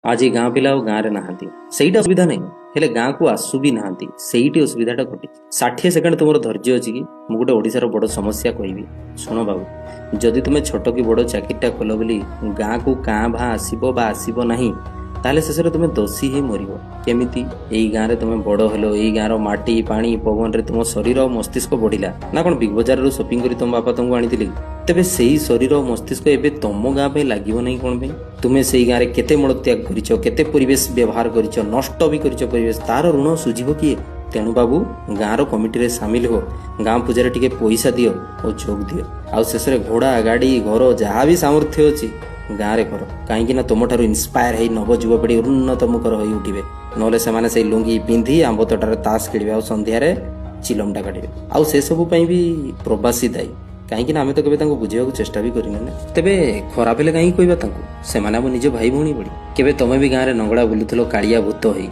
आज गाँ पिला गाँव रे नहांती ସେଇଟା ଅସୁବିଧା ନାହିଁ ହେଲେ ଗାଁକୁ ଆସୁ ବି ନାହାନ୍ତି ସେଇଠି ଅସୁବିଧାଟା ଘଟିଛି। 60 ସେକେଣ୍ଡ ତୁମର ଧୈର୍ଯ୍ୟ ଅଛି କି? ମୁଁ ଗୋଟେ ଓଡ଼ିଶାର ବଡ଼ ସମସ୍ୟା କହିବି, ଶୁଣ ବାବୁ। ଯଦି ତୁମେ ଛୋଟ କି ବଡ଼ ଚାକିରିଟା କଲ ବୋଲି ଗାଁକୁ କାଁ ଭାଁ ଆସିବ ବା ଆସିବ ନାହିଁ, ତାହେଲେ ଶେଷରେ ତୁମେ ଦୋଷୀ ହିଁ ମରିବ। କେମିତି? ଏଇ ଗାଁରେ ତୁମେ ବଡ଼ ହେଲ, ଏଇ ଗାଁର ମାଟି ପାଣି ପବନରେ ତୁମ ଶରୀର ଆଉ ମସ୍ତିଷ୍କ ବଢ଼ିଲା ନା କ'ଣ? ବିଗ୍ ବଜାରରୁ ସପିଂ କରି ତୁମ ବାପା ତୁମକୁ ଆଣିଥିଲେ କି? ତେବେ ସେଇ ଶରୀର ଓ ମସ୍ତିଷ୍କ ଏବେ ତମ ଗାଁ ପାଇଁ ଲାଗିବ ନାହିଁ କ'ଣ ପାଇଁ? ତୁମେ ସେଇ ଗାଁରେ କେତେ ମଳତ୍ୟାଗ କରିଛ, କେତେ ପରିବେଶ ବ୍ୟବହାର କରିଛ, ନଷ୍ଟ ବି କରିଛ ପରିବେଶ, ତାର ଋଣ ସୁଝିବ କିଏ? ତେଣୁ ବାବୁ, ଗାଁର କମିଟିରେ ସାମିଲ ହୁଅ, ଗାଁ ପୂଜାରେ ଟିକେ ପଇସା ଦିଅ ଓ ଯୋଗ ଦିଅ, ଆଉ ଶେଷରେ ଘୋଡ଼ା ଗାଡ଼ି ଘର ଯାହା ବି ସାମର୍ଥ୍ୟ ଅଛି ଗାଁରେ କର। କାହିଁକି ନା ତୁମଠାରୁ ଇନ୍ସପାୟାର ହେଇ ନବ ଯୁବପିଢ଼ି ଉନ୍ନତମୁଖର ହୋଇ ଉଠିବେ। ନହେଲେ ସେମାନେ ସେଇ ଲୁଙ୍ଗି ପିନ୍ଧି ଆମ୍ବ ତୋଟାରେ ତାସ ଖେଳିବେ ଆଉ ସନ୍ଧ୍ୟାରେ ଚିଲମଟା କାଟିବେ। ଆଉ ସେସବୁ ପାଇଁ ବି ପ୍ରବାସୀ ଦାୟୀ, କାହିଁକି ନା ଆମେ ତ କେବେ ତାଙ୍କୁ ବୁଝିବାକୁ ଚେଷ୍ଟା ବି କରିନେ ନା। ତେବେ ଖରାପ ହେଲେ କାହିଁକି କହିବା ତାଙ୍କୁ? ସେମାନେ ଆମ ନିଜ ଭାଇ ଭଉଣୀ ଭଳି। କେବେ ତମେ ବି ଗାଁରେ ନଙ୍ଗଳା ବୁଲୁଥିଲ କାଳିଆ ଭୂତ ହୋଇ?